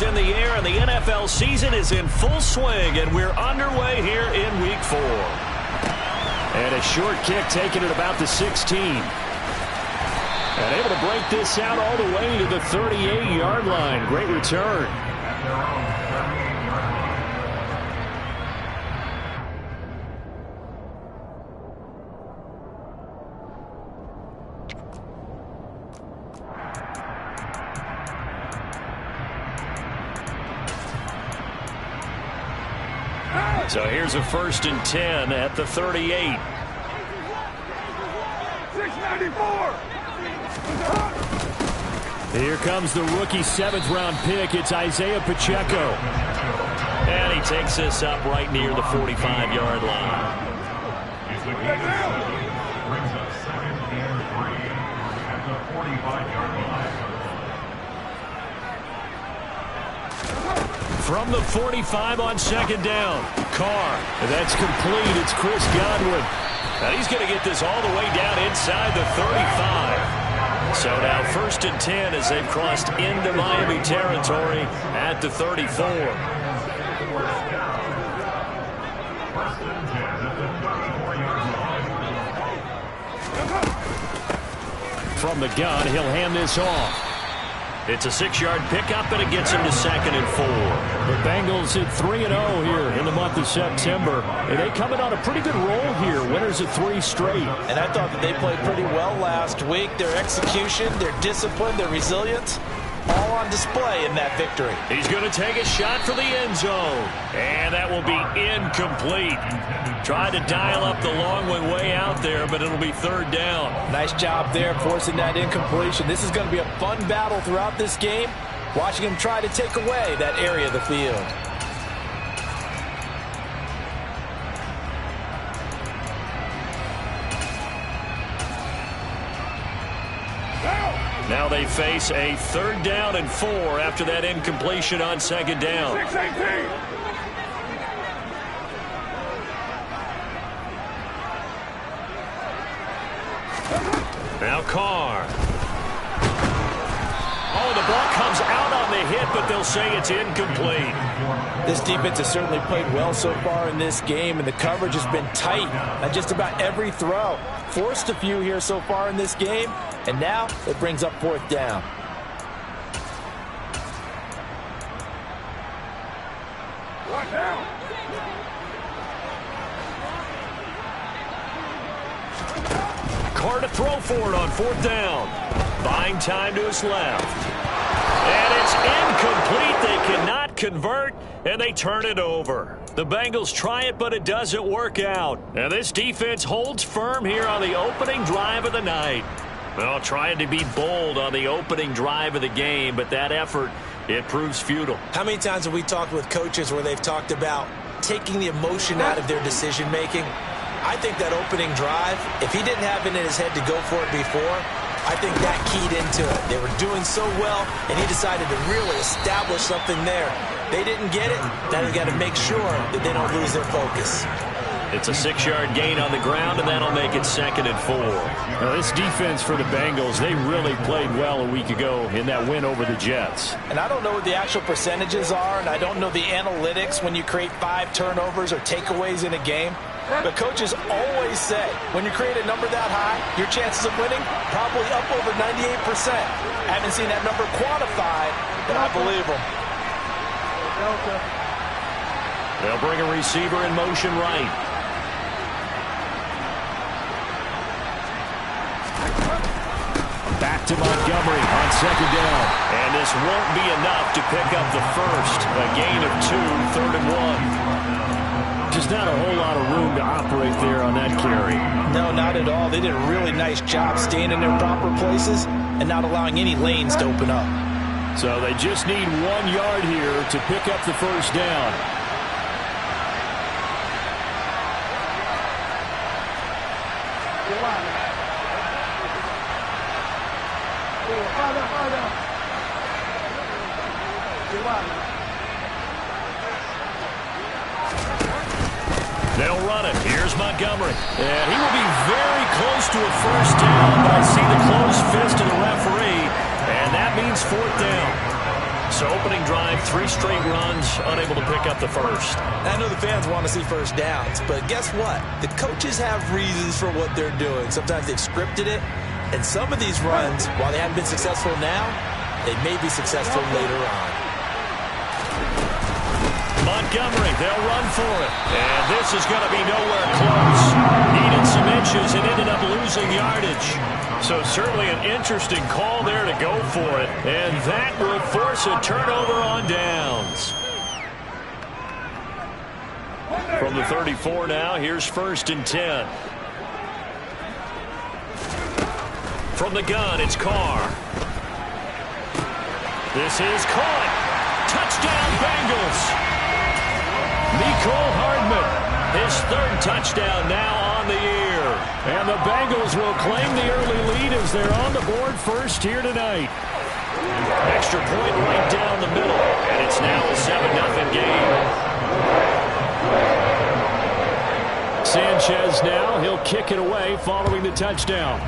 is in the air, and the NFL season is in full swing, and we're underway here in Week 4. And a short kick taken at about the 16. And able to break this out all the way to the 38-yard line. Great return. So here's a 1st and 10 at the 38. 694. Here comes the rookie 7th-round pick. It's Isaiah Pacheco. And he takes this up right near the 45-yard line. Brings up 2nd and 3 at the 45-yard line. From the 45 on 2nd down. Carr. That's complete. It's Chris Godwin. And he's going to get this all the way down inside the 35. So now 1st and 10 as they've crossed into Miami territory at the 34. From the gun, he'll hand this off. It's a 6-yard pickup, and it gets him to 2nd and 4. The Bengals at 3-0 here in the month of September. And they coming on a pretty good roll here. Winners of 3 straight. And I thought that they played pretty well last week. Their execution, their discipline, their resilience, all on display in that victory. He's going to take a shot for the end zone. And that will be incomplete. Tried to dial up the long one way out there, but it'll be 3rd down. Nice job there forcing that incompletion. This is going to be a fun battle throughout this game. Watching him try to take away that area of the field. Now they face a 3rd down and 4 after that incompletion on 2nd down. 6-18. Now Carr. Oh, the ball comes out on the hit, but they'll say it's incomplete. This defense has certainly played well so far in this game, and the coverage has been tight on just about every throw. Forced a few here so far in this game, and now it brings up 4th down. Right now. Carr to throw for it on 4th down. Buying time to his left. And it's incomplete. They cannot convert, and they turn it over. The Bengals try it, but it doesn't work out. And this defense holds firm here on the opening drive of the night. Well, trying to be bold on the opening drive of the game, but that effort, it proves futile. How many times have we talked with coaches where they've talked about taking the emotion out of their decision-making? I think that opening drive, if he didn't have it in his head to go for it before, I think that keyed into it. They were doing so well, and he decided to really establish something there. They didn't get it. Now they've got to make sure that they don't lose their focus. It's a 6-yard gain on the ground, and that'll make it 2nd and 4. Now, this defense for the Bengals, they really played well a week ago in that win over the Jets. And I don't know what the actual percentages are, and I don't know the analytics when you create 5 turnovers or takeaways in a game. But coaches always say, when you create a number that high, your chances of winning probably up over 98%. I haven't seen that number quantified, but I believe them. They'll bring a receiver in motion right. Back to Montgomery on 2nd down. And this won't be enough to pick up the first. A gain of 2, 3rd and 1. Just not a whole lot of room to operate there on that carry. No, not at all. They did a really nice job staying in their proper places and not allowing any lanes to open up. So they just need 1 yard here to pick up the 1st down. They'll run it. Here's Montgomery. And he will be very close to a 1st down, but I see the closed fist of the referee, and that means 4th down. So opening drive, 3 straight runs, unable to pick up the first. I know the fans want to see first downs, but guess what? The coaches have reasons for what they're doing. Sometimes they've scripted it, and some of these runs, while they haven't been successful now, they may be successful later on. Montgomery, they'll run for it. And this is going to be nowhere close. Needed some inches and ended up losing yardage. So certainly an interesting call there to go for it. And that will force a turnover on downs. From the 34 now, here's 1st and 10. From the gun, it's Carr. This is caught. Touchdown, Bengals. Mecole Hardman, his 3rd touchdown now on the year. And the Bengals will claim the early lead as they're on the board first here tonight. Extra point right down the middle, and it's now a 7-0 game. Sanchez now, he'll kick it away following the touchdown.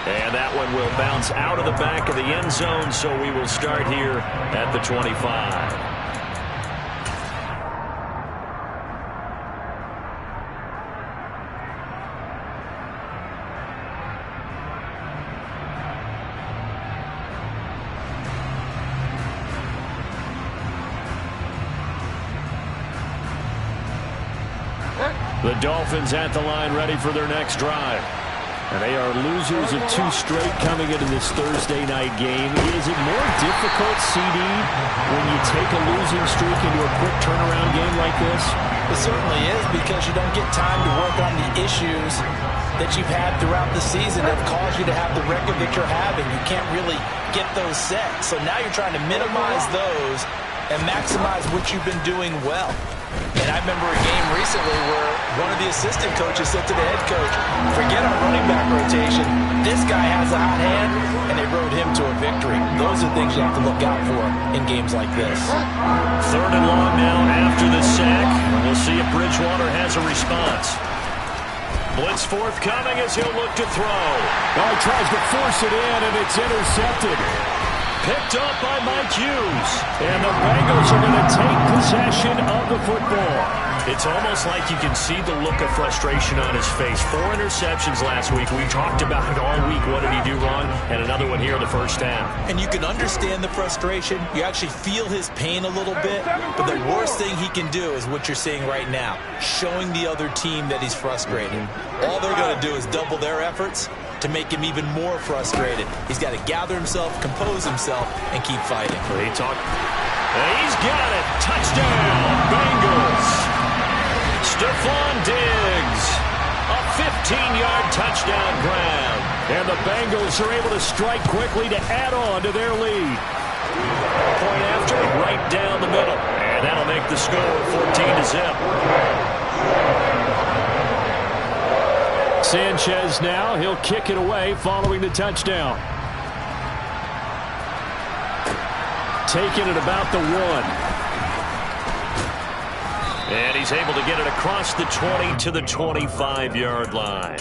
And that one will bounce out of the back of the end zone, so we will start here at the 25. The Dolphins at the line, ready for their next drive. And they are losers of 2 straight coming into this Thursday night game. Is it more difficult, CD, when you take a losing streak into a quick turnaround game like this? It certainly is, because you don't get time to work on the issues that you've had throughout the season that have caused you to have the record that you're having. You can't really get those set. So now you're trying to minimize those and maximize what you've been doing well. And I remember a game recently where one of the assistant coaches said to the head coach, forget our running back rotation. This guy has a hot hand, and they rode him to a victory. Those are things you have to look out for in games like this. 3rd and long now after the sack. We'll see if Bridgewater has a response. Blitz forthcoming as he'll look to throw. Oh, he tries to force it in, and it's intercepted. Picked up by Mike Hughes. And the Bengals are going to take possession of the football. It's almost like you can see the look of frustration on his face. 4 interceptions last week. We talked about it all week. What did he do wrong? And another one here in the first half. And you can understand the frustration. You actually feel his pain a little bit. But the worst thing he can do is what you're seeing right now, showing the other team that he's frustrated. All they're going to do is double their efforts to make him even more frustrated. He's got to gather himself, compose himself, and keep fighting. And he's got it. Touchdown, Bengals. Stephon Diggs, a 15-yard touchdown grab. And the Bengals are able to strike quickly to add on to their lead. Point after, right down the middle. And that'll make the score 14-0. Sanchez now, he'll kick it away following the touchdown. Taking it about the 1. And he's able to get it across the 20 to the 25-yard line.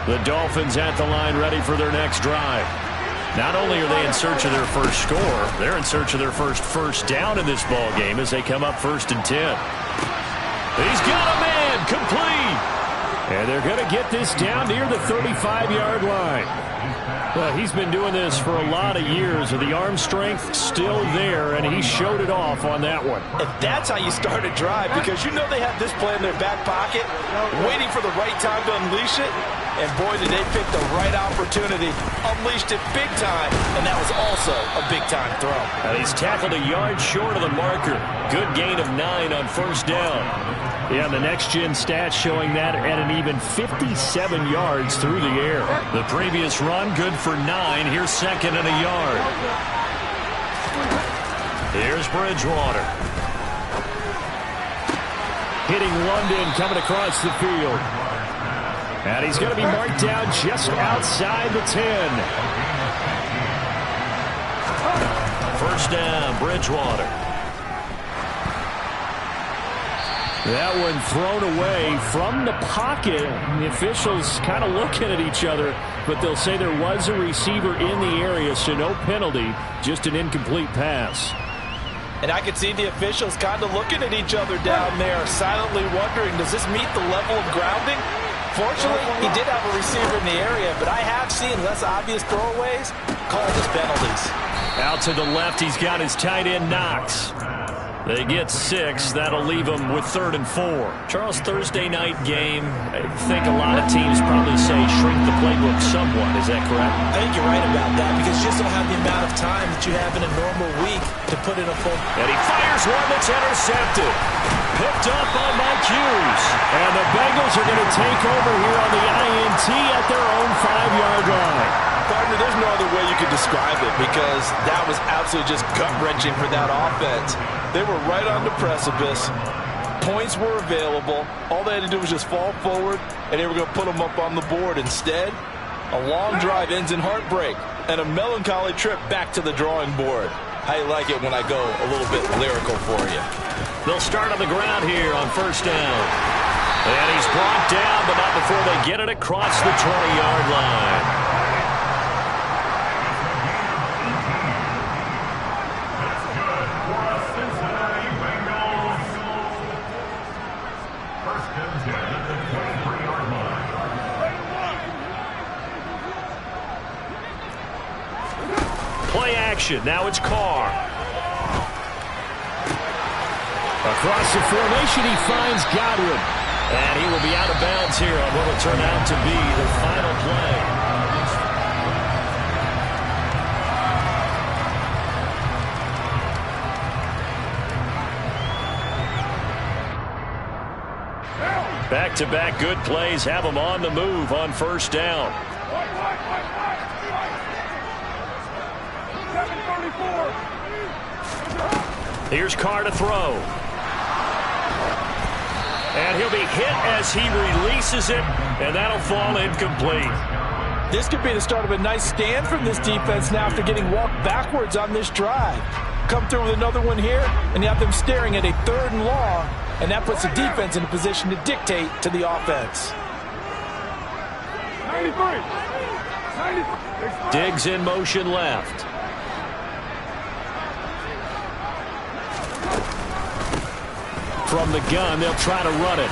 The Dolphins at the line, ready for their next drive. Not only are they in search of their first score, they're in search of their first down in this ball game as they come up 1st and 10. He's got a man, complete. And they're going to get this down near the 35-yard line. Well, he's been doing this for a lot of years, and the arm strength still there, and he showed it off on that one. And that's how you start a drive, because you know they have this play in their back pocket, waiting for the right time to unleash it. And boy, did they pick the right opportunity, unleashed it big time, and that was also a big-time throw. And he's tackled a yard short of the marker. Good gain of 9 on 1st down. Yeah, the next-gen stats showing that at an even 57 yards through the air. The previous run, good for 9. Here's 2nd and a yard. Here's Bridgewater. Hitting London, coming across the field. And he's going to be marked down just outside the 10. 1st down, Bridgewater. That one thrown away from the pocket. The officials kind of looking at each other, but they'll say there was a receiver in the area, so no penalty, just an incomplete pass. And I could see the officials kind of looking at each other down there, silently wondering, does this meet the level of grounding? Fortunately, he did have a receiver in the area, but I have seen less obvious throwaways called as penalties. Out to the left, he's got his tight end Knox. They get 6. That'll leave them with 3rd and 4. Charles, Thursday night game, I think a lot of teams probably say shrink the playbook somewhat. Is that correct? I think you're right about that because you just don't have the amount of time that you have in a normal week to put in a full. And he fires one that's intercepted. Picked up on Mike Hughes. And the Bengals are going to take over here on the INT at their own 5-yard line. Partner, there's no other way you could describe it because that was absolutely just gut-wrenching for that offense. They were right on the precipice. Points were available. All they had to do was just fall forward, and they were going to put them up on the board. Instead, a long drive ends in heartbreak and a melancholy trip back to the drawing board. How you like it when I go a little bit lyrical for you? They'll start on the ground here on 1st down. And he's brought down, but not before they get it across the 20-yard line. Play action. Now it's Carr. Across the formation, he finds Godwin. And he will be out of bounds here on what will turn out to be the final play. Back-to-back good plays have him on the move on 1st down. Here's Carr to throw. And he'll be hit as he releases it, and that'll fall incomplete. This could be the start of a nice stand from this defense now after getting walked backwards on this drive. Come through with another one here, and you have them staring at a 3rd and long, and that puts the defense in a position to dictate to the offense. 93. Diggs in motion left. From the gun, they'll try to run it.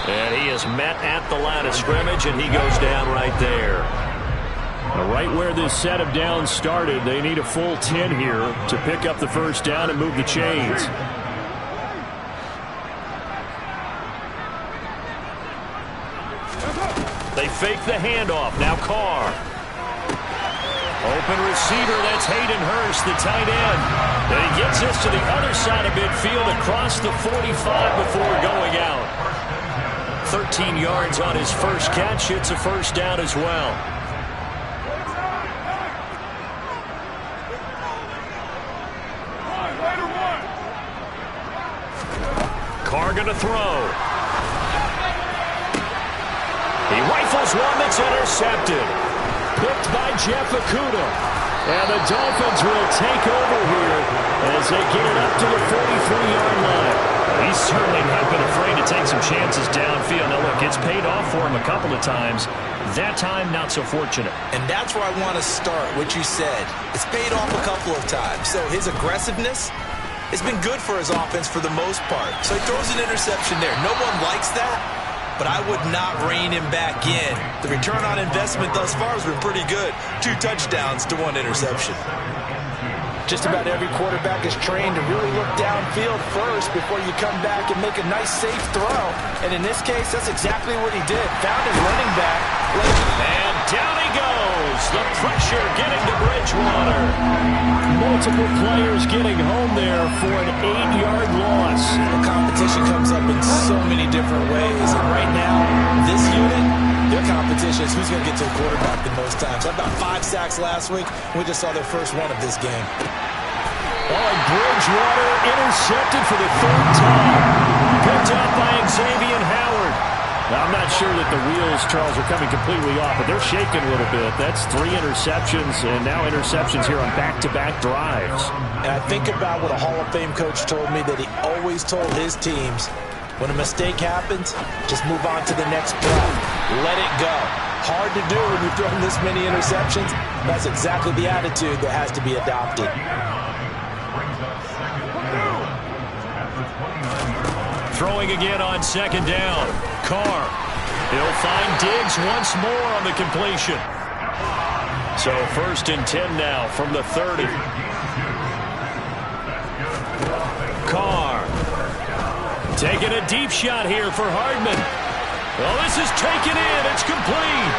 And he is met at the line of scrimmage, and he goes down right there. Now, right where this set of downs started, they need a full 10 here to pick up the 1st down and move the chains. They fake the handoff. Now Carr. Open receiver, that's Hayden Hurst, the tight end. And he gets this to the other side of midfield across the 45 before going out. 13 yards on his first catch. It's a 1st down as well. Carr going to throw. He rifles one that's intercepted. Picked by Jeff Okudah. And the Dolphins will take over here as they get it up to the 43-yard line. He's certainly not been afraid to take some chances downfield. Now, look, it's paid off for him a couple of times. That time, not so fortunate. And that's where I want to start, what you said. It's paid off a couple of times. So his aggressiveness has been good for his offense for the most part. So he throws an interception there. No one likes that, but I would not rein him back in. The return on investment thus far has been pretty good. 2 touchdowns to 1 interception. Just about every quarterback is trained to really look downfield first before you come back and make a nice, safe throw. And in this case, that's exactly what he did. Found his running back. And down he goes. The pressure getting to Bridgewater. Multiple players getting home there for an 8-yard loss. The competition comes up in so many different ways. And right now, this unit, their competition is who's going to get to the quarterback the most times. Had about 5 sacks last week. We just saw their first one of this game. Oh, and Bridgewater intercepted for the 3rd time. Picked up by Xavier Howard. I'm not sure that the wheels, Charles, are coming completely off, but they're shaking a little bit. That's 3 interceptions, and now interceptions here on back-to-back drives. And I think about what a Hall of Fame coach told me, that he always told his teams, when a mistake happens, just move on to the next play. Let it go. Hard to do when you've thrown this many interceptions. That's exactly the attitude that has to be adopted. Throwing again on second down. Carr. He'll find Diggs once more on the completion. So 1st and 10 now from the 30. Carr. Taking a deep shot here for Hardman. Well, this is taken in. It's complete.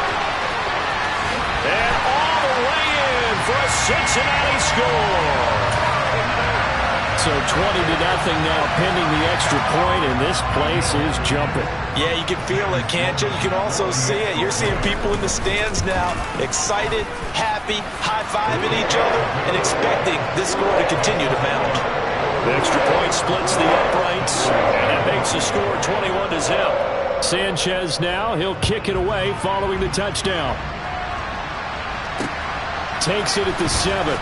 And all the way in for a Cincinnati score. So 20-0 now, pending the extra point, and this place is jumping. Yeah, you can feel it, can't you? You can also see it. You're seeing people in the stands now, excited, happy, high-fiving each other, and expecting this score to continue to mount. The extra point splits the uprights, and it makes the score 21-0. Sanchez now, he'll kick it away following the touchdown. Takes it at the 7.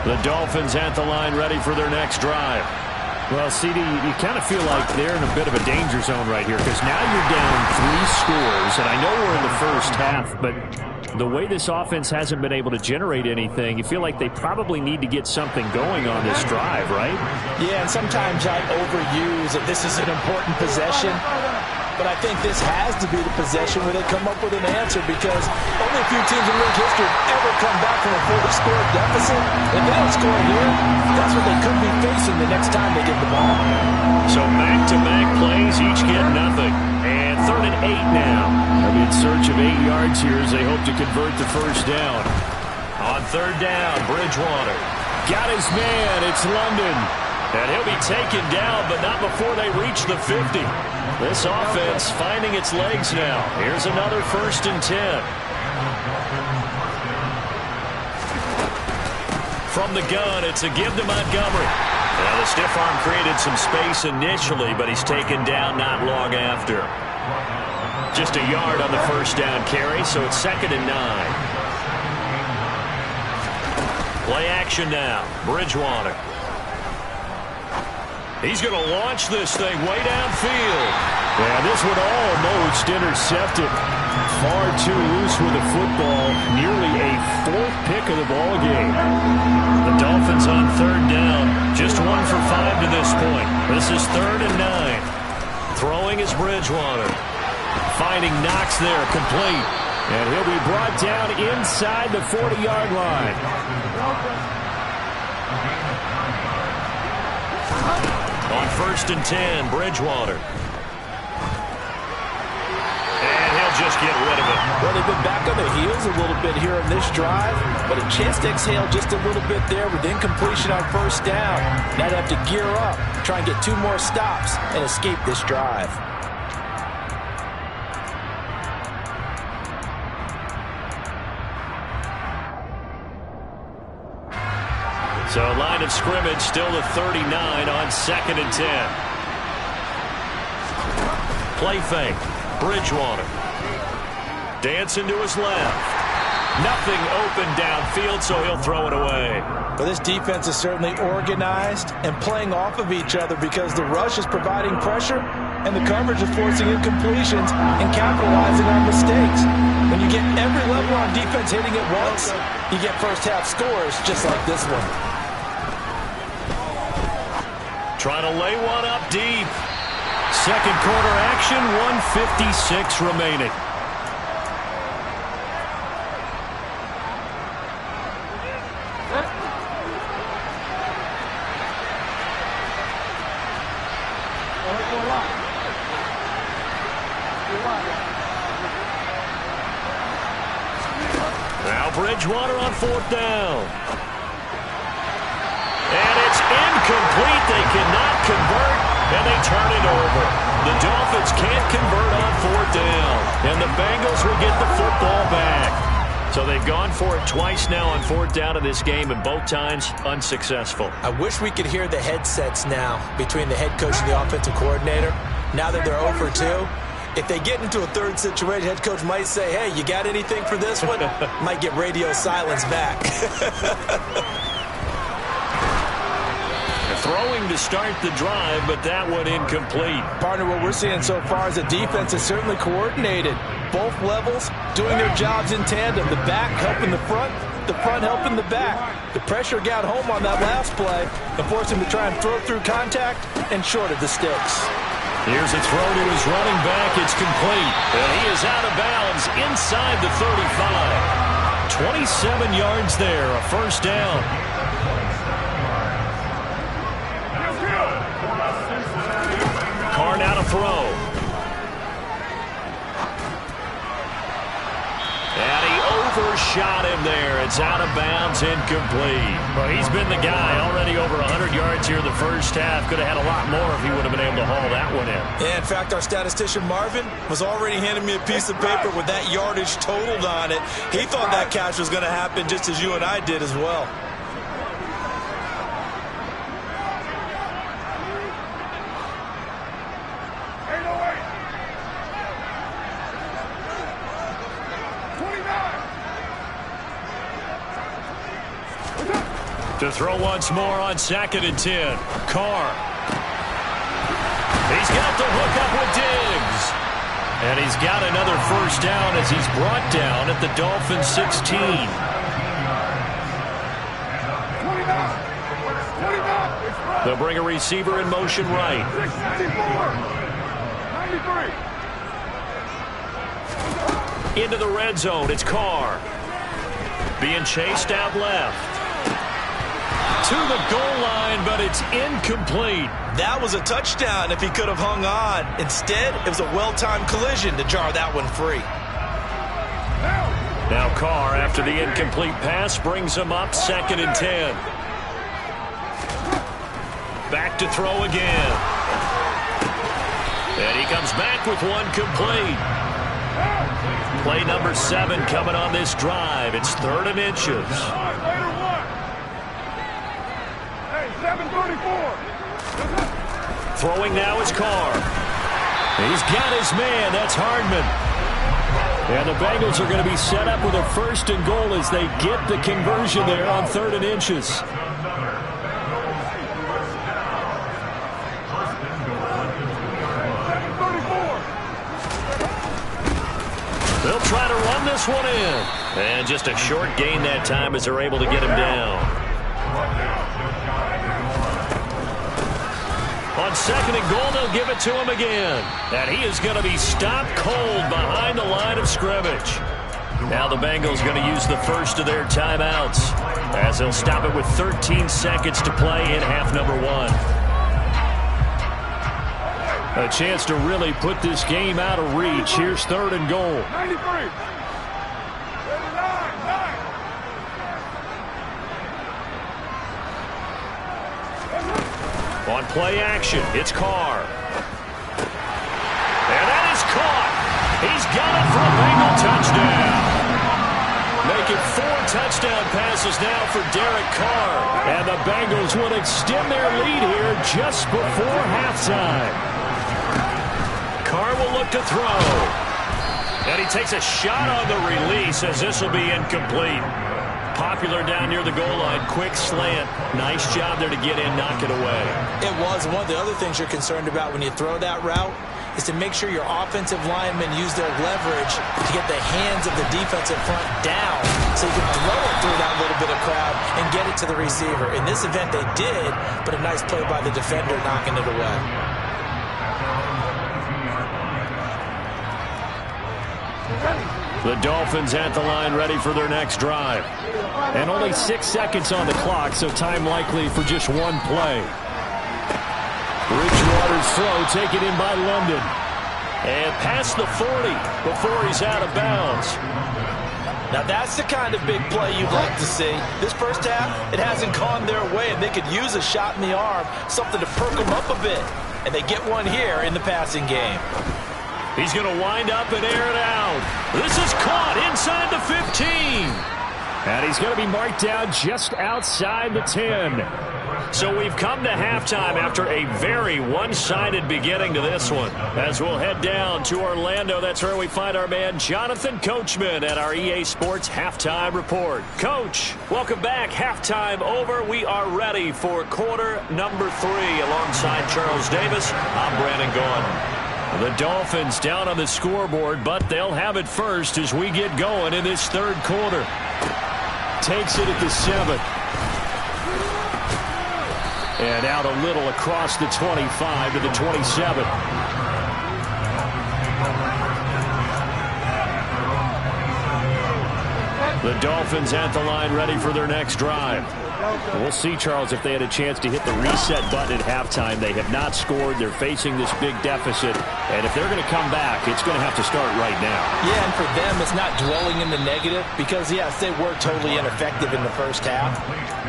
The Dolphins at the line, ready for their next drive. Well, CD, you kind of feel like they're in a bit of a danger zone right here, because now you're down 3 scores, and I know we're in the first half, but the way this offense hasn't been able to generate anything, you feel like they probably need to get something going on this drive, right? Yeah, and sometimes I overuse that this is an important possession. But I think this has to be the possession where they come up with an answer, because only a few teams in league history have ever come back from a 40-score deficit. If they don't score here, that's what they could be facing the next time they get the ball. So back-to-back plays, each get nothing. And 3rd and 8 now. They'll be in search of 8 yards here as they hope to convert the first down. On 3rd down, Bridgewater. Got his man. It's London. And he'll be taken down, but not before they reach the 50. This offense finding its legs now. Here's another 1st and 10. From the gun, it's a give to Montgomery. Now, the stiff arm created some space initially, but he's taken down not long after. Just a yard on the 1st down carry, so it's 2nd and 9. Play action now. Bridgewater. He's going to launch this thing way downfield. Yeah, this one almost intercepted. Far too loose with the football. Nearly a 4th pick of the ball game. The Dolphins on 3rd down. Just 1 for 5 to this point. This is 3rd and 9. Throwing is Bridgewater. Finding Knox there, complete. And he'll be brought down inside the 40-yard line. On 1st and 10, Bridgewater. And he'll just get rid of it. Well, they've been back on their heels a little bit here on this drive, but a chance to exhale just a little bit there with incompletion on 1st down. Now they have to gear up, try and get 2 more stops, and escape this drive. So line of scrimmage still the 39 on 2nd and 10. Play fake. Bridgewater. Dancing to his left. Nothing open downfield, so he'll throw it away. But this defense is certainly organized and playing off of each other, because the rush is providing pressure and the coverage is forcing incompletions and capitalizing on mistakes. When you get every level on defense hitting it once, you get first half scores just like this one. Trying to lay one up deep. 2nd quarter action, 1:56 remaining. Now Bridgewater on 4th down. And it's incomplete. They cannot convert, and they turn it over. The Dolphins can't convert on 4th down, and the Bengals will get the football back. So they've gone for it twice now on 4th down in this game, and both times unsuccessful. I wish we could hear the headsets now between the head coach and the offensive coordinator. Now that they're 0 for 2, if they get into a third situation, head coach might say, hey, you got anything for this one? Might get radio silence back. Throwing to start the drive, but that one incomplete. Partner, what we're seeing so far is the defense is certainly coordinated. Both levels doing their jobs in tandem. The back helping the front helping the back. The pressure got home on that last play and forced him to try and throw through contact and short of the sticks. Here's a throw to his running back. It's complete. And he is out of bounds inside the 35. 27 yards there, a first down. Carr now to throw. And he overshot him there. It's out of bounds, incomplete. Well, he's been the guy already over 100 yards here in the first half. Could have had a lot more if he would have been able to haul that one in. Yeah, in fact, our statistician Marvin was already handing me a piece of paper with that yardage totaled on it. He thought that catch was going to happen just as you and I did as well. To throw once more on 2nd and 10. Carr. He's got the hook up with Diggs. And he's got another first down as he's brought down at the Dolphins' 16. 29. They'll bring a receiver in motion right. 93. Into the red zone. It's Carr. Being chased out left. To the goal line, but it's incomplete. That was a touchdown if he could have hung on. Instead, it was a well-timed collision to jar that one free. Now Carr, after the incomplete pass, brings him up 2nd and 10. Back to throw again. And he comes back with one complete. Play number 7 coming on this drive. It's 3rd and inches. Throwing now is Carr. He's got his man. That's Hardman. And the Bengals are going to be set up with a 1st and goal as they get the conversion there on 3rd and inches. They'll try to run this one in. And just a short gain that time as they're able to get him down. On 2nd and goal, they'll give it to him again. And he is going to be stopped cold behind the line of scrimmage. Now the Bengals going to use the first of their timeouts as they'll stop it with 13 seconds to play in half number 1. A chance to really put this game out of reach. Here's 3rd and goal. 93. On play action, it's Carr. And that is caught. He's got it for a Bengal touchdown. Make it 4 touchdown passes now for Derek Carr. And the Bengals will extend their lead here just before halftime. Carr will look to throw. And he takes a shot on the release as this will be incomplete. Popular down near the goal line. Quick slant. Nice job there to get in, knock it away. It was. One of the other things you're concerned about when you throw that route is to make sure your offensive linemen use their leverage to get the hands of the defensive front down so you can throw it through that little bit of crowd and get it to the receiver. In this event, they did, but a nice play by the defender knocking it away. The Dolphins at the line ready for their next drive. And only 6 seconds on the clock, so time likely for just one play. Bridgewater's throw taken in by London. And past the 40 before he's out of bounds. Now that's the kind of big play you'd like to see. This first half, it hasn't gone their way, and they could use a shot in the arm, something to perk them up a bit. And they get one here in the passing game. He's going to wind up and air it out. This is caught inside the 15. And he's going to be marked down just outside the 10. So we've come to halftime after a very one-sided beginning to this one. As we'll head down to Orlando, that's where we find our man Jonathan Coachman at our EA Sports Halftime Report. Coach, welcome back. Halftime over. We are ready for quarter number 3. Alongside Charles Davis, I'm Brandon Gaudin. The Dolphins down on the scoreboard, but they'll have it first as we get going in this third quarter. Takes it at the 7. And out a little across the 25 to the 27. The Dolphins at the line ready for their next drive. We'll see, Charles, if they had a chance to hit the reset button at halftime. They have not scored. They're facing this big deficit. And if they're going to come back, it's going to have to start right now. Yeah, and for them, it's not dwelling in the negative because, yes, they were totally ineffective in the first half.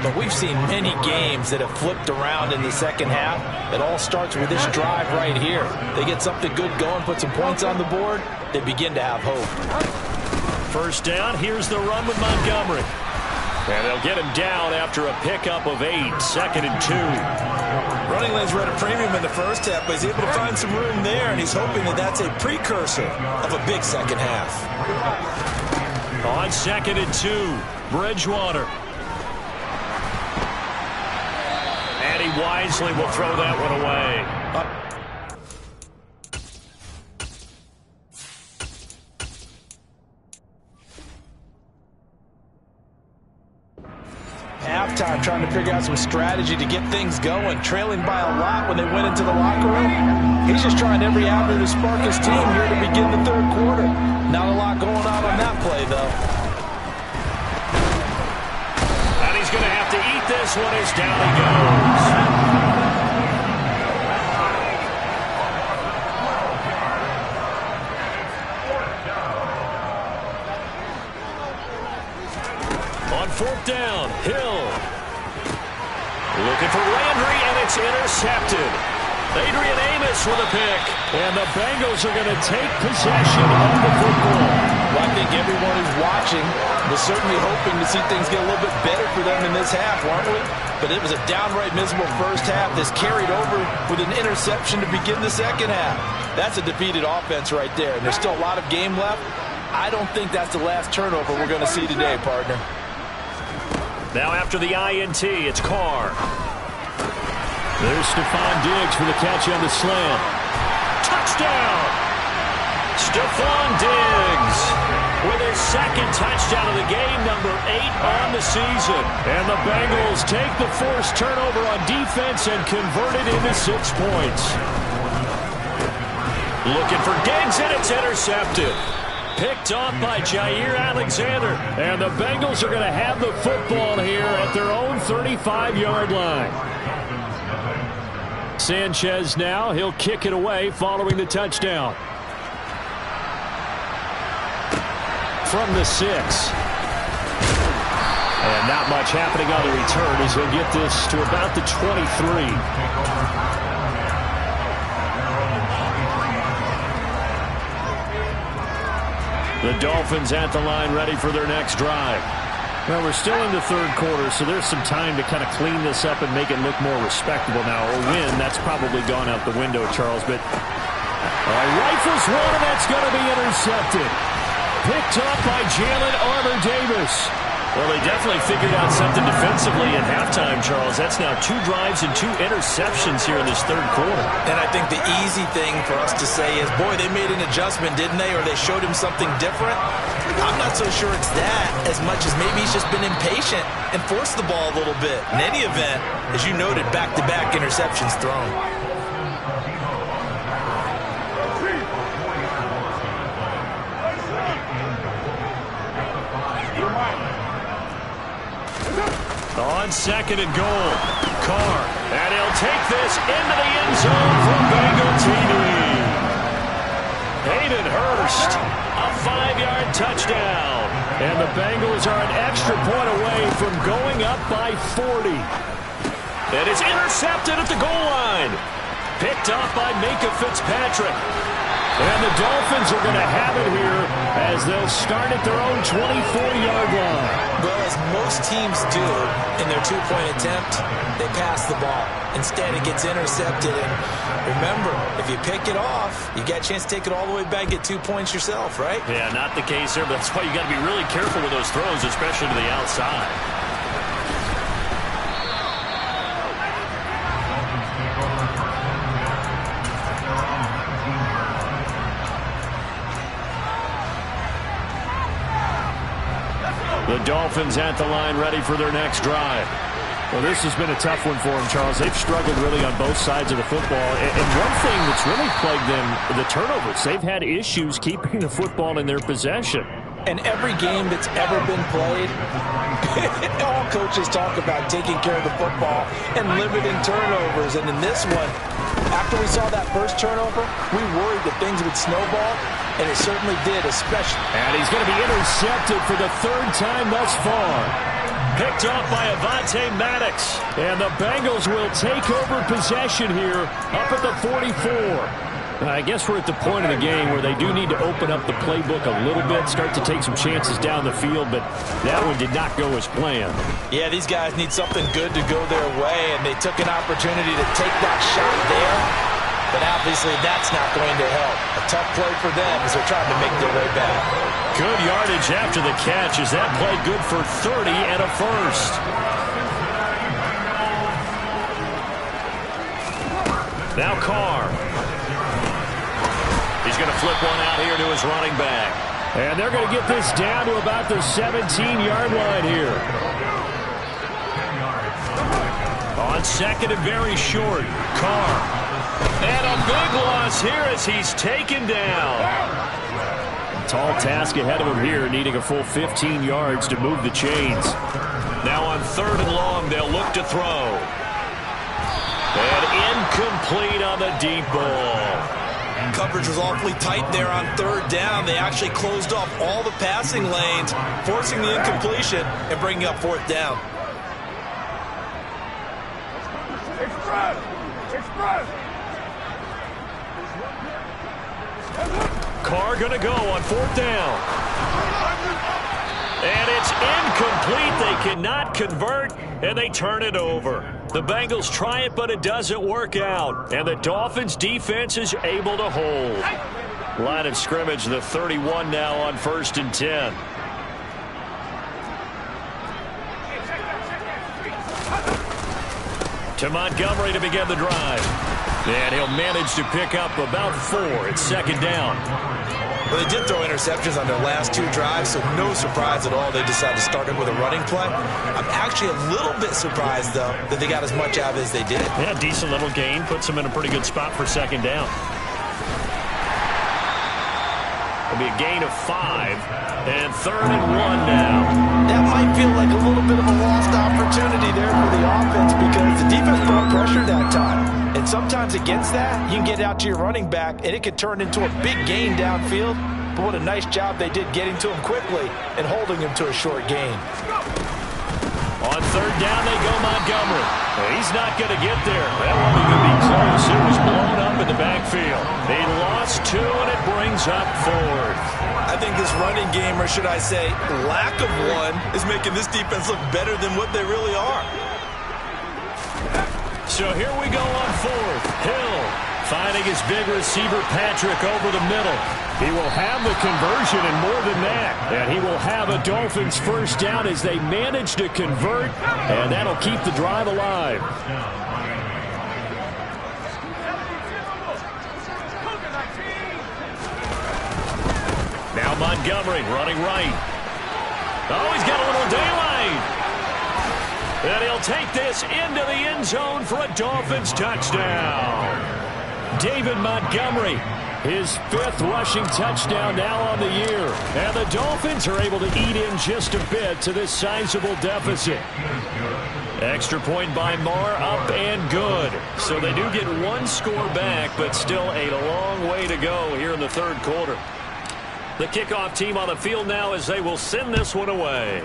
But we've seen many games that have flipped around in the second half. It all starts with this drive right here. They get something good going, put some points on the board, they begin to have hope. First down, here's the run with Montgomery. And they'll get him down after a pickup of 8, 2nd and 2. Running lanes were at a premium in the first half, but he's able to find some room there, and he's hoping that that's a precursor of a big second half. On 2nd and 2, Bridgewater. And he wisely will throw that one away. Halftime, trying to figure out some strategy to get things going, trailing by a lot when they went into the locker room. He's just trying every avenue to spark his team here to begin the third quarter. Not a lot going on that play, though. And he's going to have to eat this one as down he goes. On 4th down, Hill. Looking for Landry, and it's intercepted. Adrian Amos with a pick. And the Bengals are going to take possession of the football. Well, I think everyone who's watching was certainly hoping to see things get a little bit better for them in this half, weren't we? But it was a downright miserable first half that's carried over with an interception to begin the second half. That's a defeated offense right there, and there's still a lot of game left. I don't think that's the last turnover we're going to see today, partner. Now after the INT, it's Carr. There's Stephon Diggs for the catch on the slam. Touchdown! Stephon Diggs with his second touchdown of the game, number 8 on the season. And the Bengals take the forced turnover on defense and convert it into 6 points. Looking for Diggs, and it's intercepted. Picked off by Jair Alexander. And the Bengals are going to have the football here at their own 35-yard line. Sanchez now, he'll kick it away following the touchdown. From the 6. And not much happening on the return as he'll get this to about the 23. The Dolphins at the line ready for their next drive. Well, we're still in the third quarter, so there's some time to kind of clean this up and make it look more respectable now. A win, that's probably gone out the window, Charles. But rifles one, and that's going to be intercepted. Picked up by Jalen Armour-Davis. Well, they definitely figured out something defensively at halftime, Charles. That's now 2 drives and 2 interceptions here in this third quarter. And I think the easy thing for us to say is, boy, they made an adjustment, didn't they? Or they showed him something different. I'm not so sure it's that as much as maybe he's just been impatient and forced the ball a little bit. In any event, as you noted, back-to-back interceptions thrown. On 2nd and goal, Carr, and he'll take this into the end zone for Bengal TD. Hayden Hurst, a 5-yard touchdown. And the Bengals are an extra point away from going up by 40. And it's intercepted at the goal line. Picked off by Minkah Fitzpatrick. And the Dolphins are going to have it here as they'll start at their own 24-yard line. Well, as most teams do in their two-point attempt, they pass the ball. Instead, it gets intercepted. And remember, if you pick it off, you get a chance to take it all the way back, get 2 points yourself, right? Yeah, not the case here, but that's why you got to be really careful with those throws, especially to the outside. The Dolphins at the line ready for their next drive. Well, this has been a tough one for them, Charles. They've struggled really on both sides of the football. And one thing that's really plagued them, the turnovers. They've had issues keeping the football in their possession. And every game that's ever been played, all coaches talk about taking care of the football and limiting turnovers. And in this one, after we saw that first turnover, we worried that things would snowball, and it certainly did, especially. And he's going to be intercepted for the third time thus far. Picked off by Avonte Maddox. And the Bengals will take over possession here up at the 44. I guess we're at the point of the game where they do need to open up the playbook a little bit, start to take some chances down the field, but that one did not go as planned. Yeah, these guys need something good to go their way, and they took an opportunity to take that shot there, but obviously that's not going to help. A tough play for them as they're trying to make their way back. Good yardage after the catch. Is that play good for 30 and a first? Now Carr. He's going to flip one out here to his running back. And they're going to get this down to about the 17-yard line here. On second and very short, Carr. And a big loss here as he's taken down. Tall task ahead of him here, needing a full 15 yards to move the chains. Now on third and long, they'll look to throw. And incomplete on the deep ball. Coverage was awfully tight there on third down. They actually closed off all the passing lanes, forcing the incompletion and bringing up fourth down. Carr going to go on fourth down. And it's incomplete. They cannot convert, and they turn it over. The Bengals try it, but it doesn't work out. And the Dolphins' defense is able to hold. Line of scrimmage, the 31 now on 1st and 10. To Montgomery to begin the drive. And he'll manage to pick up about 4. It's second down. Well, they did throw interceptions on their last 2 drives, so no surprise at all they decided to start it with a running play. I'm actually a little bit surprised, though, that they got as much out of it as they did. Yeah, decent little gain. Puts them in a pretty good spot for second down. It'll be a gain of 5. And 3rd and 1 now. That might feel like a little bit of a lost opportunity there for the offense because the defense brought pressure that time. And sometimes against that, you can get out to your running back, and it could turn into a big gain downfield. But what a nice job they did getting to him quickly and holding him to a short gain. On third down, they go Montgomery. He's not going to get there. That wasn't going to be close. It was blown up in the backfield. They lost 2, and it brings up 4th. I think this running game, or should I say lack of one, is making this defense look better than what they really are. So here we go on 4th. Hill finding his big receiver Patrick over the middle. He will have the conversion and more than that. And he will have a Dolphins first down as they manage to convert. And that'll keep the drive alive. Now Montgomery running right. Oh, he's got a little daylight. And he'll take this into the end zone for a Dolphins touchdown. David Montgomery, his 5th rushing touchdown now on the year. And the Dolphins are able to eat in just a bit to this sizable deficit. Extra point by Marr, up and good. So they do get 1 score back, but still a long way to go here in the 3rd quarter. The kickoff team on the field now as they will send this one away.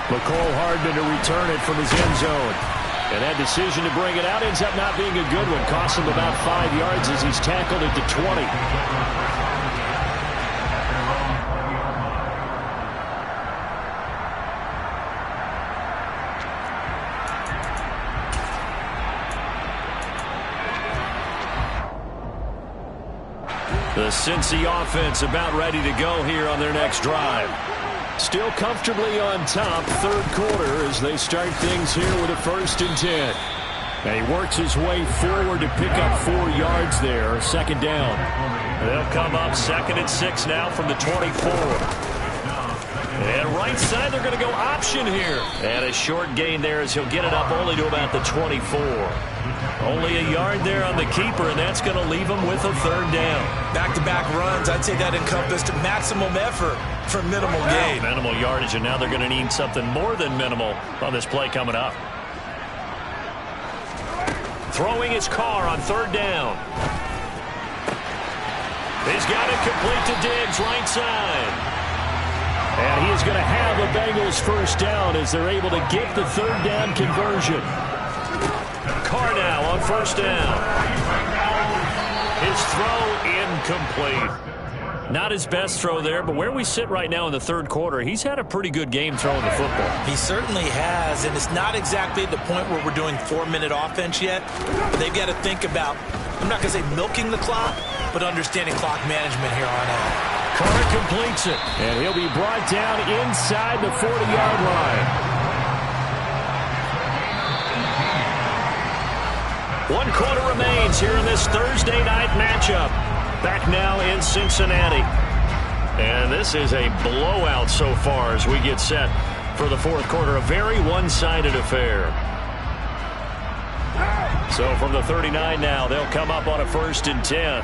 McCole Hardman to return it from his end zone. And that decision to bring it out ends up not being a good one. Costs him about 5 yards as he's tackled at the 20. The Cincy offense about ready to go here on their next drive. Still comfortably on top, third quarter, as they start things here with a 1st and 10. And he works his way forward to pick up 4 yards there, second down. They'll come up 2nd and 6 now from the 24. And right side, they're going to go option here. And a short gain there as he'll get it up only to about the 24. Only a yard there on the keeper, and that's going to leave him with a 3rd down. Back-to-back runs, I'd say that encompassed maximum effort for minimal gain. Minimal yardage, and now they're going to need something more than minimal on this play coming up. Throwing his car on 3rd down. He's got it complete to Diggs, right side. And he is going to have a Bengals 1st down as they're able to get the 3rd down conversion. Carr now on 1st down. His throw incomplete. Not his best throw there, but where we sit right now in the 3rd quarter, he's had a pretty good game throwing the football. He certainly has, and it's not exactly at the point where we're doing 4-minute offense yet. They've got to think about, I'm not going to say milking the clock, but understanding clock management here on out. Carr completes it, and he'll be brought down inside the 40-yard line. 1 quarter remains here in this Thursday night matchup. Back now in Cincinnati. And this is a blowout so far as we get set for the 4th quarter. A very one-sided affair. So from the 39 now, they'll come up on a 1st and 10.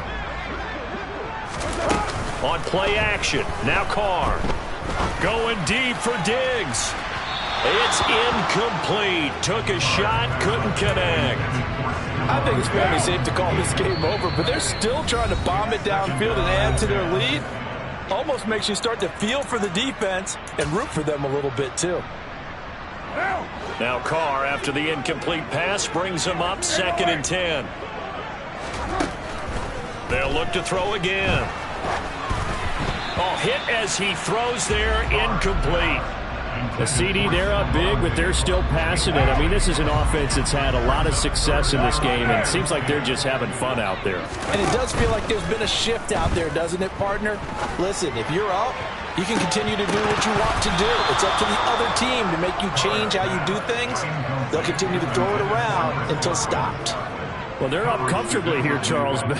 On play action, now Carr. Going deep for Diggs. It's incomplete. Took a shot, couldn't connect. I think it's fairly safe to call this game over, but they're still trying to bomb it downfield and add to their lead. Almost makes you start to feel for the defense and root for them a little bit, too. Now Carr, after the incomplete pass, brings him up 2nd and 10. They'll look to throw again. Oh, hit as he throws there, incomplete. The CD, they're up big, but they're still passing it. I mean, this is an offense that's had a lot of success in this game, and it seems like they're just having fun out there. And it does feel like there's been a shift out there, doesn't it, partner? Listen, if you're up, you can continue to do what you want to do. It's up to the other team to make you change how you do things. They'll continue to throw it around until stopped. Well, they're up comfortably here, Charles, but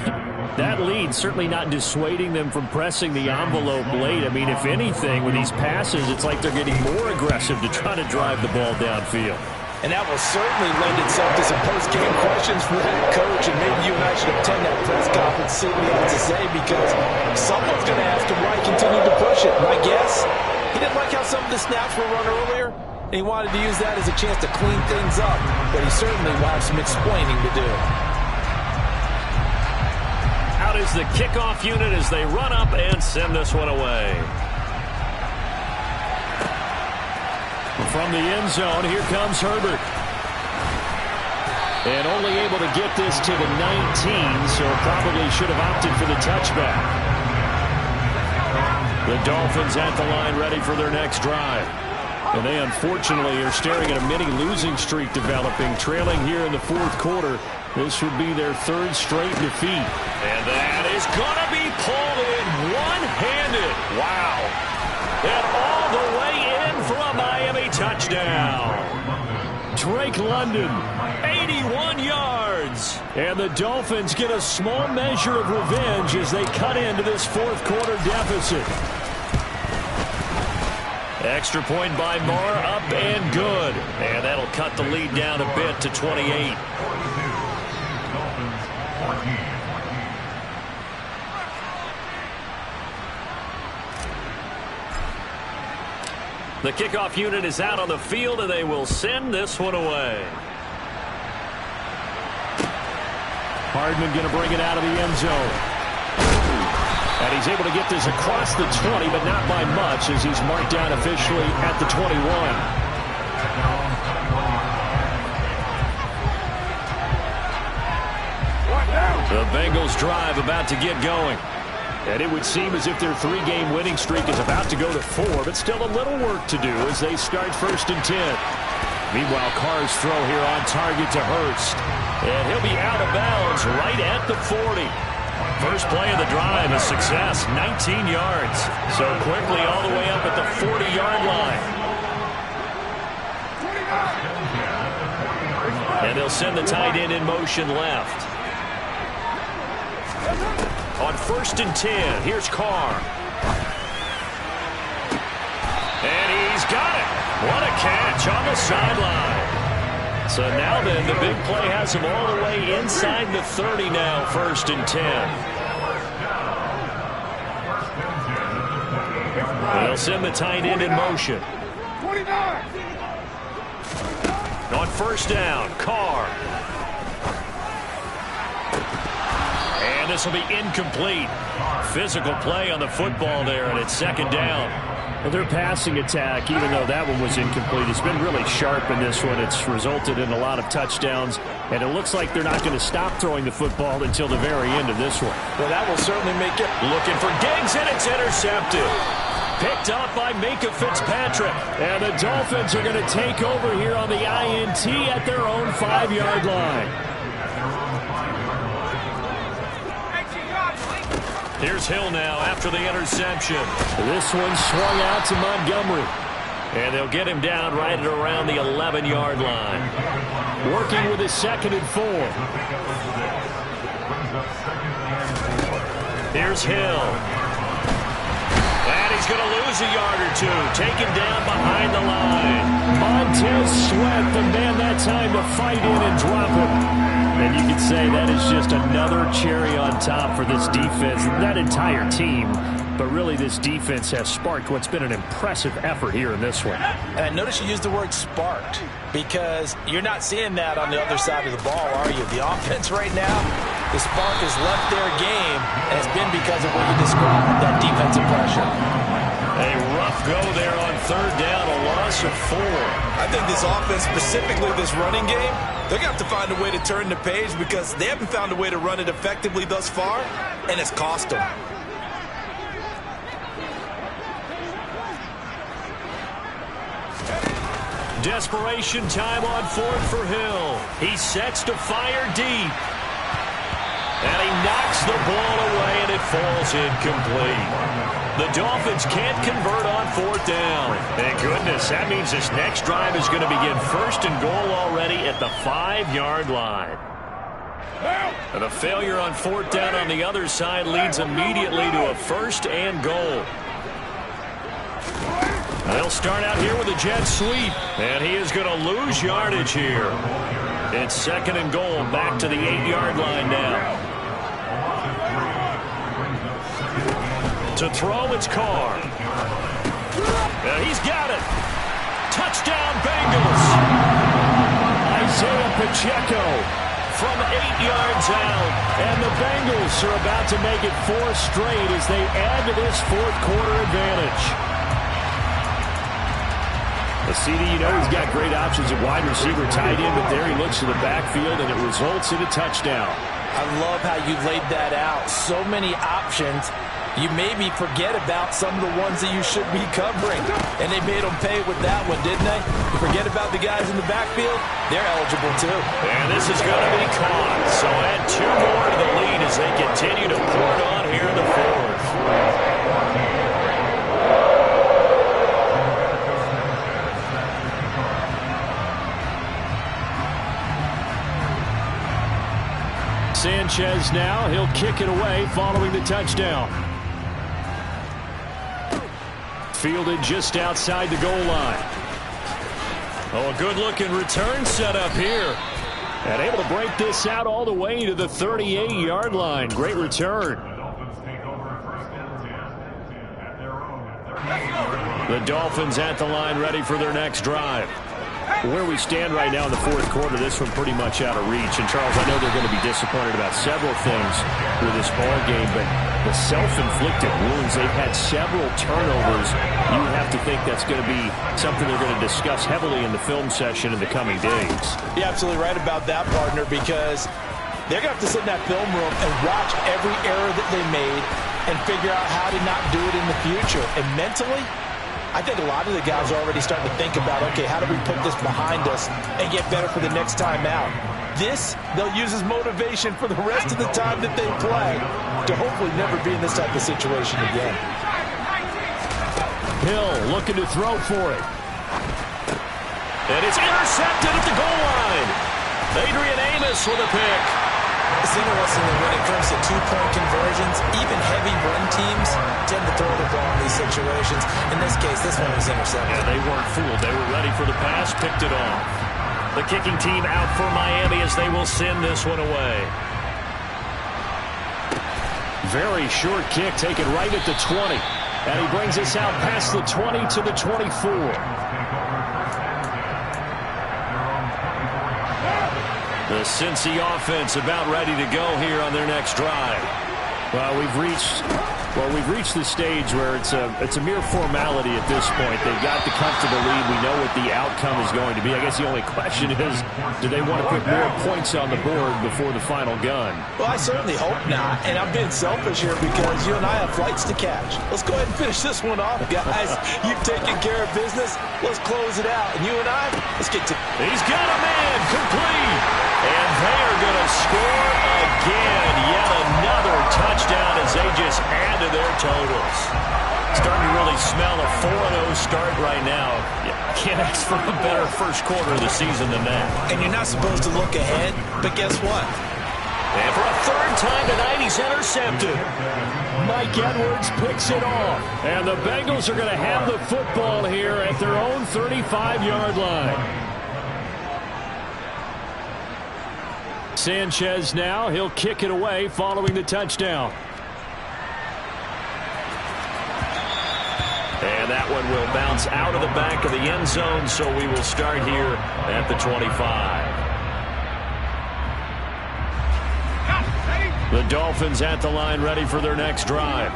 that lead certainly not dissuading them from pressing the envelope late. I mean, if anything, with these passes, it's like they're getting more aggressive to try to drive the ball downfield. And that will certainly lend itself to some post-game questions for that coach, and maybe you and I should attend that press conference, see what he has to say, because someone's going to ask him why he continued to push it. My guess, he didn't like how some of the snaps were run earlier, and he wanted to use that as a chance to clean things up, but he certainly will have some explaining to do. Out is the kickoff unit as they run up and send this one away. From the end zone, here comes Herbert. And only able to get this to the 19, so probably should have opted for the touchback. The Dolphins at the line ready for their next drive. And they unfortunately are staring at a mini losing streak developing, trailing here in the 4th quarter. This would be their 3rd straight defeat. And that is going to be pulled in one-handed. Wow. And all the way in for a Miami touchdown. Drake London, 81 yards. And the Dolphins get a small measure of revenge as they cut into this 4th quarter deficit. Extra point by Moore, up and good. And that'll cut the lead down a bit to 28. The kickoff unit is out on the field, and they will send this one away. Hardman going to bring it out of the end zone. And he's able to get this across the 20, but not by much as he's marked down officially at the 21. Bengals drive about to get going. And it would seem as if their 3-game winning streak is about to go to 4, but still a little work to do as they start 1st and 10. Meanwhile, Carr's throw here on target to Hurst. And he'll be out of bounds right at the 40. First play of the drive, a success, 19 yards. So quickly all the way up at the 40-yard line. And they'll send the tight end in motion left. On 1st and 10, here's Carr. And he's got it. What a catch on the sideline. So now then, the big play has him all the way inside the 30 now, 1st and 10. They'll send the tight end in motion. 29. On 1st down, Carr. And this will be incomplete. Physical play on the football there, and it's 2nd down. Well, their passing attack, even though that one was incomplete, has been really sharp in this one. It's resulted in a lot of touchdowns, and it looks like they're not going to stop throwing the football until the very end of this one. Well, that will certainly make it. Looking for Diggs, and it's intercepted. Picked up by Minka Fitzpatrick. And the Dolphins are going to take over here on the INT at their own 5-yard line. Here's Hill now after the interception. This one swung out to Montgomery. And they'll get him down right at around the 11-yard line. Working with his 2nd and 4. Here's Hill. And he's going to lose a yard or two. Taken down behind the line. Montez Sweat, the man that time to fight in and drop him. And you can say that is just another cherry on top for this defense, that entire team. But really, this defense has sparked what's been an impressive effort here in this one. And I notice you used the word sparked, because you're not seeing that on the other side of the ball, are you? The offense right now, the spark has left their game, and it's been because of what you described, that defensive pressure. A rough go there on 3rd down, a loss of 4. I think this offense, specifically this running game, they're going to have to find a way to turn the page because they haven't found a way to run it effectively thus far, and it's cost them. Desperation time on 4th for Hill. He sets to fire deep. And he knocks the ball away, and it falls incomplete. The Dolphins can't convert on 4th down. Thank goodness. That means this next drive is going to begin 1st and goal already at the 5-yard line. And the failure on 4th down on the other side leads immediately to a 1st and goal. They'll start out here with a jet sweep, and he is going to lose yardage here. It's 2nd and goal, back to the 8-yard line now. To throw, it's Carr. And he's got it. Touchdown, Bengals. Isaiah Pacheco from 8 yards out. And the Bengals are about to make it 4 straight as they add to this 4th quarter advantage. The CD, you know, he's got great options at wide receiver, tight end, but there he looks to the backfield, and it results in a touchdown. I love how you laid that out. So many options. You maybe forget about some of the ones that you should be covering. And they made them pay with that one, didn't they? You forget about the guys in the backfield, they're eligible too. And this is going to be caught. So add 2 more to the lead as they continue to pour it on here in the 4th. Sanchez now, he'll kick it away following the touchdown. Fielded just outside the goal line. Oh, a good-looking return set up here. And able to break this out all the way to the 38-yard line. Great return. The Dolphins at the line, ready for their next drive. Where we stand right now in the 4th quarter, this one pretty much out of reach. And, Charles, I know they're going to be disappointed about several things with this ball game, but the self-inflicted wounds, they've had several turnovers. You would have to think that's going to be something they're going to discuss heavily in the film session in the coming days. You're absolutely right about that, partner, because They're going to have to sit in that film room and watch every error that they made and figure out how to not do it in the future. And mentally, I think a lot of the guys are already starting to think about, okay, how do we put this behind us and get better for the next time out? This, they'll use as motivation for the rest of the time that they play to hopefully never be in this type of situation again. Hill looking to throw for it. And it's intercepted at the goal line. Adrian Amos with a pick. It's interesting that when it comes to two-point conversions, even heavy run teams tend to throw the ball in these situations. In this case, this one was intercepted. Yeah, they weren't fooled. They were ready for the pass, picked it off. The kicking team out for Miami as they will send this one away. Very short kick taken right at the 20. And he brings us out past the 20 to the 24. The Cincy offense about ready to go here on their next drive. Well, we've reached the stage where it's a mere formality at this point. They've got the comfortable lead. We know what the outcome is going to be. I guess the only question is, do they want to put more points on the board before the final gun? Well, I certainly hope not. And I'm being selfish here because you and I have flights to catch. Let's go ahead and finish this one off, guys. You've taken care of business. Let's close it out. And you and I, let's get to... He's got a man complete. And they are going to score again. Yet another touchdown as they just add to their totals. Starting to really smell a 4-0 start right now. You can't ask for a better first quarter of the season than that. And you're not supposed to look ahead, but guess what? And for a third time tonight, he's intercepted. Mike Edwards picks it off. And the Bengals are going to have the football here at their own 35-yard line. Sanchez now, he'll kick it away following the touchdown. And that one will bounce out of the back of the end zone, so we will start here at the 25. The Dolphins at the line ready for their next drive.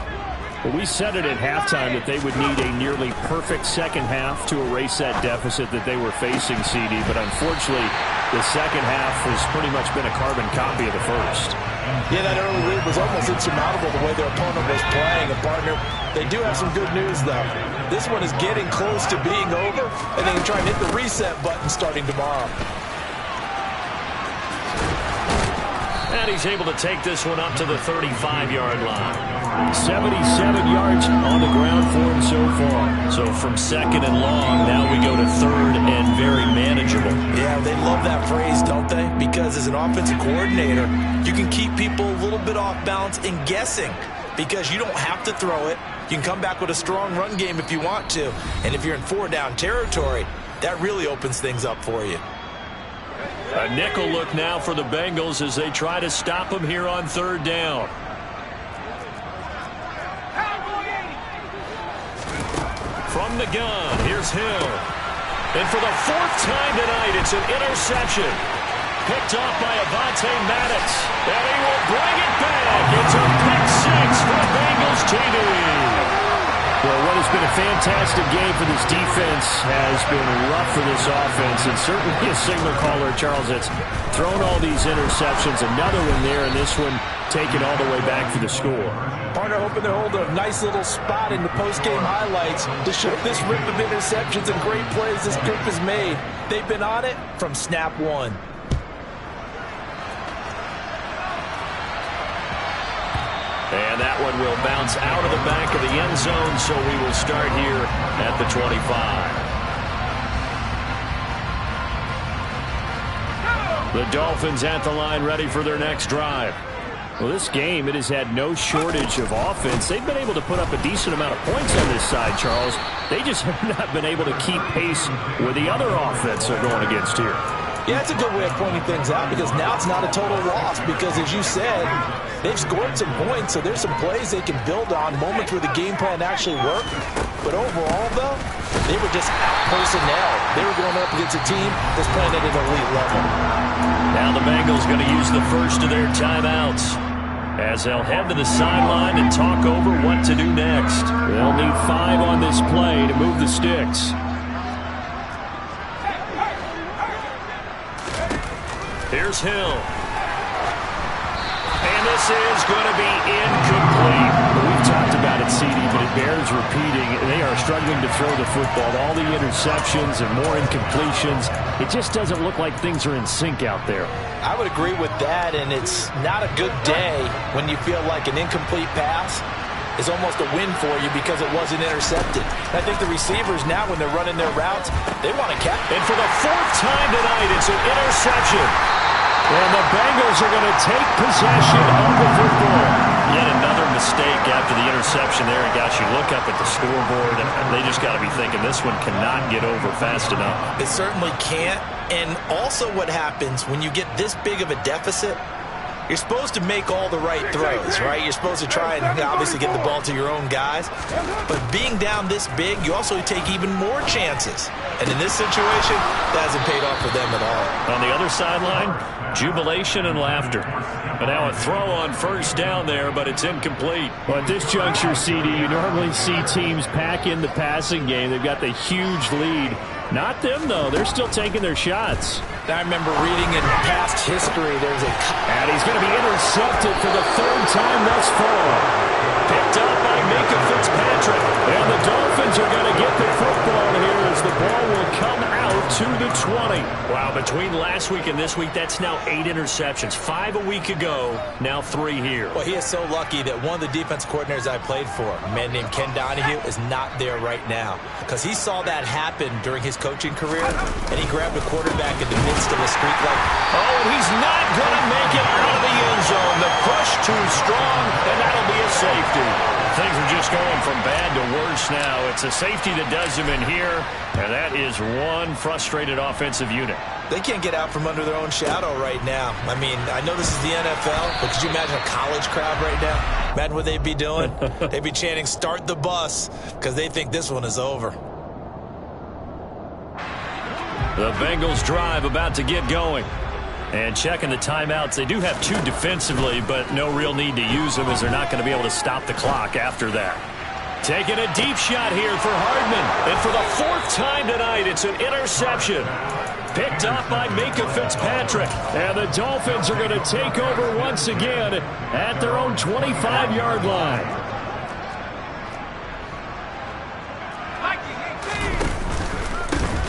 Well, we said it at halftime that they would need a nearly perfect second half to erase that deficit that they were facing, CD, but unfortunately the second half has pretty much been a carbon copy of the first. Yeah, that early lead was almost insurmountable the way their opponent was playing. And, partner, they do have some good news, though. This one is getting close to being over, and they can try and hit the reset button starting tomorrow. And he's able to take this one up to the 35-yard line. 77 yards on the ground for him so far. So from second and long, now we go to third and very manageable. Yeah, they love that phrase, don't they? Because as an offensive coordinator, you can keep people a little bit off balance and guessing because you don't have to throw it. You can come back with a strong run game if you want to. And if you're in four-down territory, that really opens things up for you. A nickel look now for the Bengals as they try to stop him here on third down. From the gun, here's Hill. And for the fourth time tonight, it's an interception. Picked off by Avonte Maddox. And he will bring it back. It's a pick six for Bengals TV. Well, what has been a fantastic game for this defense has been rough for this offense, and certainly a signal caller, Charles, that's thrown all these interceptions. Another one there, and this one taken all the way back for the score. Partner hoping to hold a nice little spot in the post-game highlights to show this rip of interceptions and great plays this group has made. They've been on it from snap one. And that one will bounce out of the back of the end zone, so we will start here at the 25. The Dolphins at the line ready for their next drive. Well, this game, it has had no shortage of offense. They've been able to put up a decent amount of points on this side, Charles. They just have not been able to keep pace with the other offense they're going against here. Yeah, it's a good way of pointing things out because now it's not a total loss because, as you said, they've scored some points, so there's some plays they can build on, moments where the game plan actually worked. But overall, though, they were just out-personnel. They were going up against a team that's playing at an elite level. Now the Bengals going to use the first of their timeouts as they'll head to the sideline and talk over what to do next. They'll need 5 on this play to move the sticks. Here's Hill. And this is going to be incomplete. We've talked about it, CD, but it bears repeating. They are struggling to throw the football. All the interceptions and more incompletions. It just doesn't look like things are in sync out there. I would agree with that, and it's not a good day when you feel like an incomplete pass is almost a win for you because it wasn't intercepted. I think the receivers now, when they're running their routes, they want to catch. And for the fourth time tonight, it's an interception. And the Bengals are going to take possession of the football. Yet another mistake after the interception there. And gosh, you look up at the scoreboard, and they just got to be thinking this one cannot get over fast enough. It certainly can't. And also what happens when you get this big of a deficit, you're supposed to make all the right throws, right? You're supposed to try and obviously get the ball to your own guys. But being down this big, you also take even more chances. And in this situation, that hasn't paid off for them at all. On the other sideline, jubilation and laughter. But now a throw on first down there, but it's incomplete. Well, at this juncture, CD, you normally see teams pack in the passing game. They've got the huge lead. Not them, though. They're still taking their shots. I remember reading in past history, there's a... And he's going to be intercepted for the third time thus far. Picked up by Mika Fitzpatrick. And the Dolphins are going to get the football here as the ball will come out to the 20. Wow, between last week and this week, that's now 8 interceptions. 5 a week ago, now 3 here. Well, he is so lucky that one of the defense coordinators I played for, a man named Ken Donahue, is not there right now. Because he saw that happen during his coaching career, and he grabbed a quarterback in the midst of a streak like... Oh, and he's not going to make it out of the end zone. The push too strong, and that'll be a safety. Things are just going from bad to worse now. It's a safety that does him in here, and that is one frustrated offensive unit. They can't get out from under their own shadow right now. I mean, I know this is the NFL, but could you imagine a college crowd right now? Imagine what they'd be doing. They'd be chanting, "Start the bus," because they think this one is over. The Bengals drive about to get going. And checking the timeouts, they do have 2 defensively, but no real need to use them as they're not going to be able to stop the clock after that. Taking a deep shot here for Hardman. And for the 4th time tonight, it's an interception. Picked up by Mika Fitzpatrick. And the Dolphins are going to take over once again at their own 25-yard line.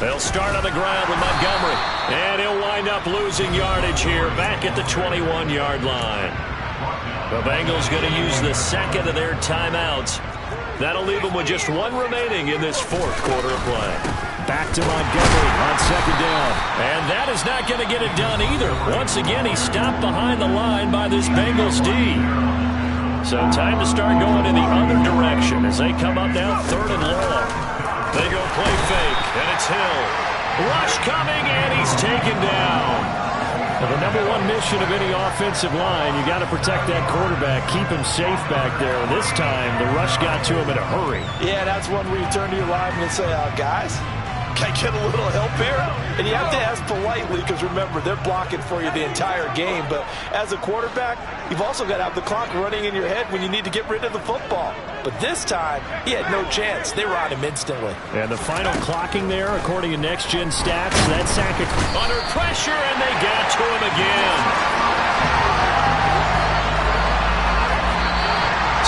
They'll start on the ground with Montgomery. And he'll wind up losing yardage here back at the 21-yard line. The Bengals going to use the second of their timeouts. That'll leave them with just 1 remaining in this 4th quarter of play. Back to Montgomery on 2nd down. And that is not going to get it done either. Once again, he's stopped behind the line by this Bengals D. So time to start going in the other direction as they come up now 3rd and long. They go play fake, and it's Hill. Rush coming, and he's taken down. Well, the #1 mission of any offensive line, you got to protect that quarterback, keep him safe back there. This time, the rush got to him in a hurry. Yeah, that's one where you turn to your lineman and say, guys, can I get a little help here? And you have to ask politely because, remember, they're blocking for you the entire game. But as a quarterback, you've also got to have the clock running in your head when you need to get rid of the football. But this time, he had no chance. They were on him instantly. And the final clocking there, according to Next Gen Stats, that sack under pressure, and they get to him again.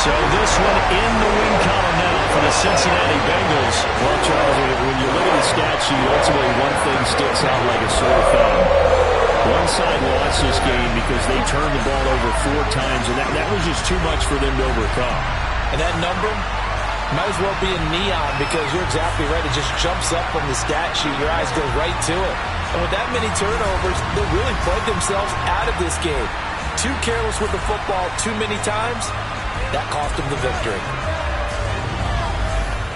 So this one in the win column now for the Cincinnati Bengals. Well, Charles, when you look at the stat sheet, ultimately one thing sticks out like a sore thumb. One side lost this game because they turned the ball over 4 times, and that was just too much for them to overcome. And that number might as well be in neon because you're exactly right. It just jumps up from the stat sheet. Your eyes go right to it. And with that many turnovers, they really played themselves out of this game. Too careless with the football too many times. That cost them the victory.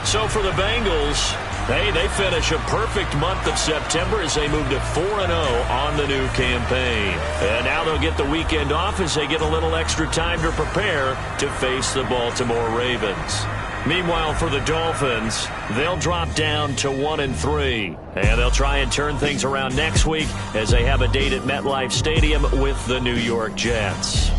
So for the Bengals, they finish a perfect month of September as they move to 4-0 on the new campaign. And now they'll get the weekend off as they get a little extra time to prepare to face the Baltimore Ravens. Meanwhile, for the Dolphins, they'll drop down to 1-3. And they'll try and turn things around next week as they have a date at MetLife Stadium with the New York Jets.